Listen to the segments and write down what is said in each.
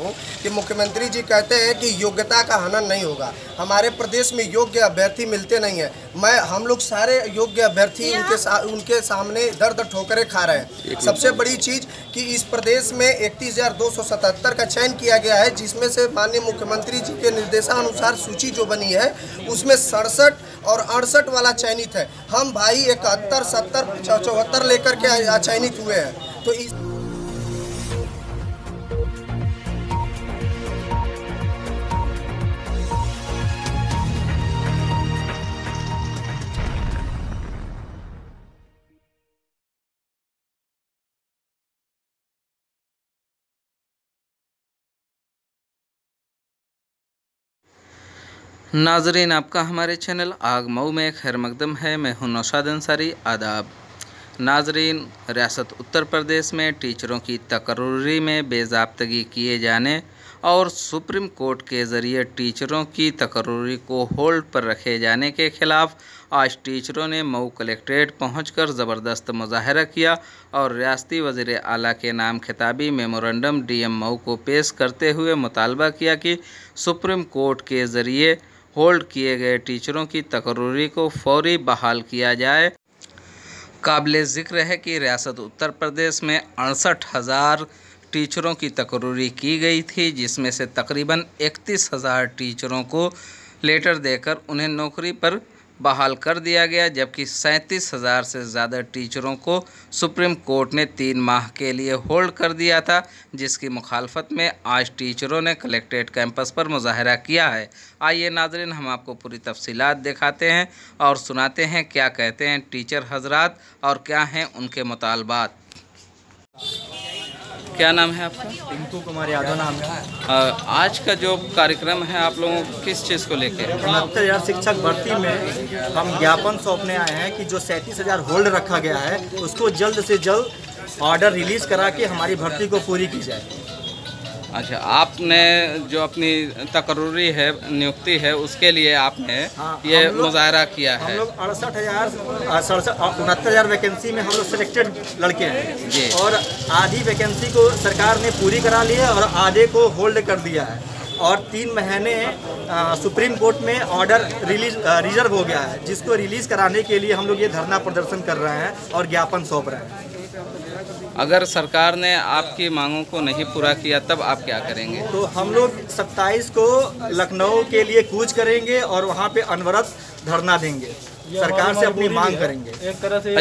हूँ कि मुख्यमंत्री जी कहते हैं कि योग्यता का हनन नहीं होगा। हमारे प्रदेश में योग्य अभ्यर्थी मिलते नहीं हैं। हम लोग सारे योग्य अभ्यर्थी उनके सामने दर ठोकरें खा रहे हैं। सबसे बड़ी चीज़ कि इस प्रदेश में 31,277 का चयन किया गया है, जिसमें से माननीय मुख्यमंत्री जी के निर्देशानुसार सूची जो बनी है उसमें 67 और 68 वाला चयनित है। हम भाई 71, 70, 74 लेकर के चयनित हुए हैं। तो इस नाजरीन, आपका हमारे चैनल आग मऊ में खैर मकदम है। मैं हूं नौशाद अंसारी। आदाब नाजरीन, रियासत उत्तर प्रदेश में टीचरों की तकर्री में बेज़ाब्तगी किए जाने और सुप्रीम कोर्ट के ज़रिए टीचरों की तकर्री को होल्ड पर रखे जाने के ख़िलाफ़ आज टीचरों ने मऊ कलेक्ट्रेट पहुंचकर ज़बरदस्त मुजाहरा किया और रियासती वज़ीर आला के नाम खिताबी मेमोरेंडम डीएम मऊ को पेश करते हुए मुतालबा किया कि सुप्रीम कोर्ट के ज़रिए होल्ड किए गए टीचरों की तकर्री को फौरी बहाल किया जाए। काबिल ज़िक्र है कि रियासत उत्तर प्रदेश में 68,000 टीचरों की तकर्री की गई थी, जिसमें से तकरीबन 31,000 टीचरों को लेटर देकर उन्हें नौकरी पर बहाल कर दिया गया, जबकि 37,000 से ज़्यादा टीचरों को सुप्रीम कोर्ट ने 3 माह के लिए होल्ड कर दिया था, जिसकी मुखालफत में आज टीचरों ने कलेक्ट्रेट कैंपस पर मुजाहरा किया है। आइए नाज़रीन, हम आपको पूरी तफसीलात दिखाते हैं और सुनाते हैं क्या कहते हैं टीचर हजरात और क्या हैं उनके मुतालबात। क्या नाम है आपका? टिंकू कुमार यादव नाम है। आज का जो कार्यक्रम है आप लोगों को किस चीज़ को लेकर? 69,000 शिक्षक भर्ती में हम ज्ञापन सौंपने आए हैं कि जो 37,000 होल्ड रखा गया है उसको जल्द से जल्द ऑर्डर रिलीज़ करा के हमारी भर्ती को पूरी की जाए। अच्छा, आपने जो अपनी तकर्री है, नियुक्ति है, उसके लिए आपने ये मुजाहरा किया है। हम लोग 69,000 वैकेंसी में हम लोग सिलेक्टेड लड़के हैं जी, और आधी वैकेंसी को सरकार ने पूरी करा ली है और आधे को होल्ड कर दिया है और 3 महीने सुप्रीम कोर्ट में ऑर्डर रिजर्व हो गया है, जिसको रिलीज़ कराने के लिए हम लोग ये धरना प्रदर्शन कर रहे हैं और ज्ञापन सौंप रहे हैं। अगर सरकार ने आपकी मांगों को नहीं पूरा किया तब आप क्या करेंगे? तो हम लोग 27 को लखनऊ के लिए कूच करेंगे और वहाँ पे अनवरत धरना देंगे, सरकार से अपनी मांग करेंगे। एक तरह से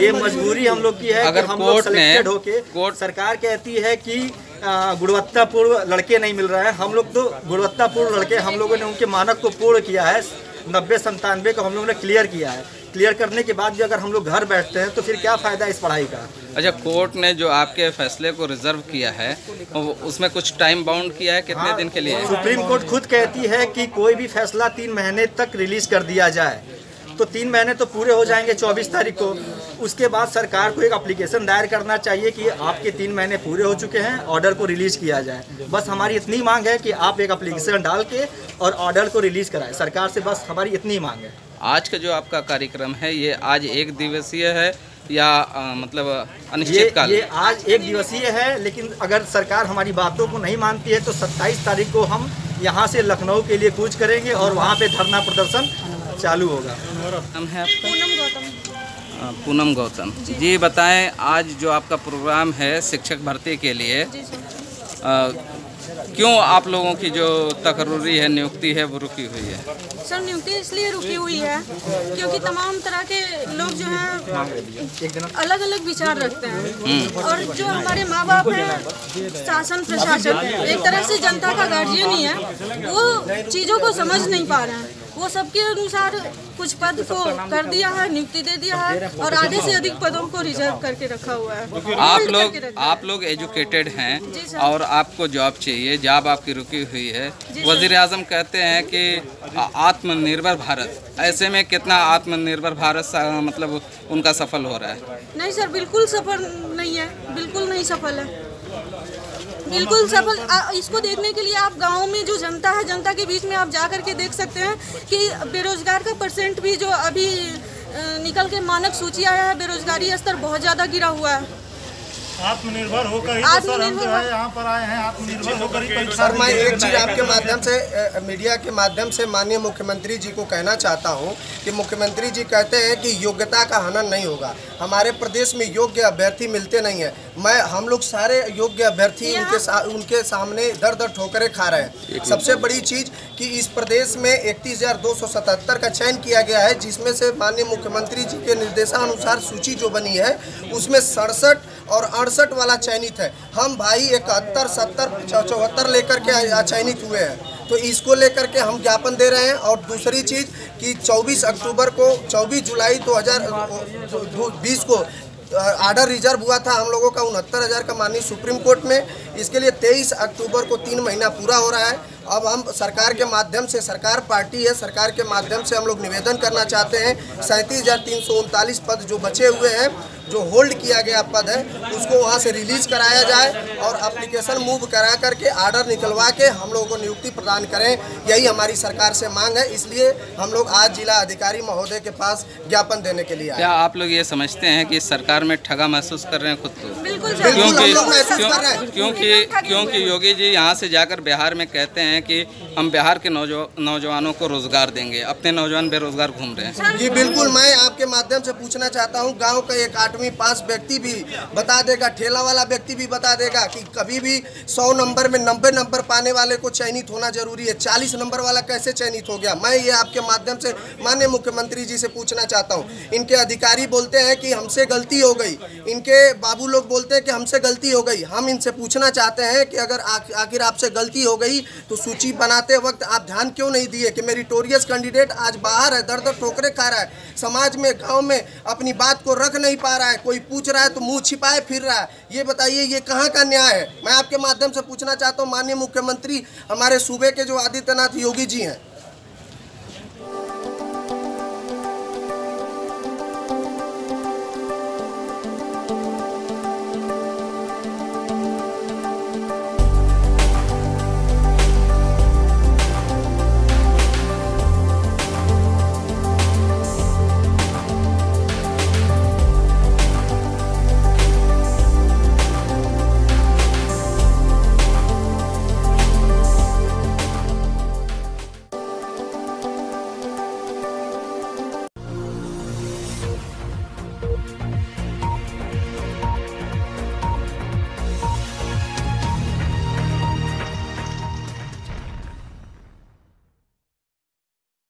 ये मजबूरी हम लोग की है। अगर हम लोग सिलेक्टेड होके सरकार कहती है कि गुणवत्तापूर्ण लड़के नहीं मिल रहे हैं, हम लोग तो गुणवत्तापूर्ण लड़के, हम लोगों ने उनके मानक को पूर्ण किया है। 90-97 को हम लोगों ने क्लियर किया है। क्लियर करने के बाद भी अगर हम लोग घर बैठते हैं तो फिर क्या फ़ायदा इस पढ़ाई का? अच्छा, कोर्ट ने जो आपके फैसले को रिजर्व किया है उसमें कुछ टाइम बाउंड किया है, कितने दिन के लिए? सुप्रीम कोर्ट खुद कहती है कि कोई भी फैसला 3 महीने तक रिलीज़ कर दिया जाए, तो 3 महीने तो पूरे हो जाएंगे 24 तारीख को। उसके बाद सरकार को एक एप्लीकेशन दायर करना चाहिए कि आपके 3 महीने पूरे हो चुके हैं, ऑर्डर को रिलीज़ किया जाए। बस हमारी इतनी मांग है कि आप एक एप्लीकेशन डाल के और ऑर्डर को रिलीज़ कराएं। सरकार से बस हमारी इतनी मांग है। आज का जो आपका कार्यक्रम है ये आज 1 दिवसीय है या मतलब अनिश्चितकाल? ये आज 1 दिवसीय है, लेकिन अगर सरकार हमारी बातों को नहीं मानती है तो 27 तारीख को हम यहाँ से लखनऊ के लिए कूच करेंगे और वहाँ पे धरना प्रदर्शन चालू होगा। नाम है आपका? पूनम गौतम। पूनम गौतम जी, बताएं आज जो आपका प्रोग्राम है शिक्षक भर्ती के लिए, क्यों आप लोगों की जो तकर्री है, नियुक्ति है, वो रुकी हुई है? सर, नियुक्ति इसलिए रुकी हुई है क्योंकि तमाम तरह के लोग जो हैं अलग अलग विचार रखते हैं और जो हमारे माँ बाप हैं, शासन प्रशासन, एक तरह से जनता का गार्जियन ही है, वो चीज़ों को समझ नहीं पा रहे हैं। वो सबके अनुसार कुछ पद को कर दिया है, नियुक्ति दे दिया है और आधे से अधिक पदों को रिजर्व करके रखा हुआ है। आप लोग एजुकेटेड हैं और आपको जॉब चाहिए, जॉब आपकी रुकी हुई है। वज़ीर आज़म कहते हैं कि आत्मनिर्भर भारत, ऐसे में कितना आत्मनिर्भर भारत मतलब उनका सफल हो रहा है? नहीं सर, बिल्कुल सफल नहीं है, बिल्कुल नहीं सफल है, बिल्कुल सफल। इसको देखने के लिए आप गाँव में जो जनता है, जनता के बीच में आप जा करके देख सकते हैं कि बेरोजगार का परसेंट भी जो अभी निकल के मानक सूची आया है, बेरोजगारी स्तर बहुत ज़्यादा गिरा हुआ है। आत्मनिर्भर होकर ही तो सर हम जो है यहाँ पर आए हैं, आत्मनिर्भर होकर ही परीक्षा। सर मैं एक चीज़ आपके माध्यम से मीडिया के माध्यम से माननीय मुख्यमंत्री जी को कहना चाहता हूँ कि मुख्यमंत्री जी कहते हैं कि योग्यता का हनन नहीं होगा। हमारे प्रदेश में योग्य अभ्यर्थी मिलते नहीं हैं। हम लोग सारे योग्य अभ्यर्थी उनके सामने दर दर ठोकरें खा रहे हैं। सबसे बड़ी चीज़ कि इस प्रदेश में 31,277 का चयन किया गया है, जिसमें से माननीय मुख्यमंत्री जी के निर्देशानुसार सूची जो बनी है उसमें 67 और 68 वाला चयनित है। हम भाई 71, 70, 74 लेकर के चयनित हुए हैं, तो इसको लेकर के हम ज्ञापन दे रहे हैं। और दूसरी चीज़ कि 24 जुलाई 2020 को आर्डर रिजर्व हुआ था हम लोगों का 69,000 का माननीय सुप्रीम कोर्ट में। इसके लिए 23 अक्टूबर को 3 महीना पूरा हो रहा है। अब हम सरकार के माध्यम से, सरकार पार्टी है, सरकार के माध्यम से हम लोग निवेदन करना चाहते हैं 37,339 पद जो बचे हुए हैं, जो होल्ड किया गया पद है, उसको वहाँ से रिलीज कराया जाए और एप्लीकेशन मूव करा करके आर्डर निकलवा के हम लोगों को नियुक्ति प्रदान करें। यही हमारी सरकार से मांग है। इसलिए हम लोग आज जिला अधिकारी महोदय के पास ज्ञापन देने के लिए आए। क्या आप लोग ये समझते हैं कि सरकार में ठगा महसूस कर रहे हैं खुद को? बिल्कुल हम लोग महसूस कर रहे हैं। क्योंकि योगी जी यहाँ से जाकर बिहार में कहते हैं कि हम बिहार के नौजवानों को रोजगार देंगे, अपने नौजवान बेरोजगार घूम रहे हैं। जी बिल्कुल, मैं आपके माध्यम से पूछना चाहता हूँ, गांव का एक 8वीं पास व्यक्ति भी बता देगा, ठेला वाला व्यक्ति भी बता देगा कि कभी भी 100 नंबर में 90 नंबर पाने वाले को चयनित होना जरूरी है, 40 नंबर वाला कैसे चयनित हो गया? मैं ये आपके माध्यम से माननीय मुख्यमंत्री जी से पूछना चाहता हूँ। इनके अधिकारी बोलते हैं कि हमसे गलती हो गई, इनके बाबू लोग बोलते हैं कि हमसे गलती हो गई। हम इनसे पूछना चाहते हैं कि अगर आखिर आपसे गलती हो गई तो सूची बनाते वक्त आप ध्यान क्यों नहीं दिए कि मेरिटोरियस कैंडिडेट आज बाहर है, दर दर ठोकरे खा रहा है, समाज में, गांव में अपनी बात को रख नहीं पा रहा है, कोई पूछ रहा है तो मुंह छिपाए फिर रहा है। ये बताइए, ये कहाँ का न्याय है? मैं आपके माध्यम से पूछना चाहता हूँ माननीय मुख्यमंत्री हमारे सूबे के जो आदित्यनाथ योगी जी हैं,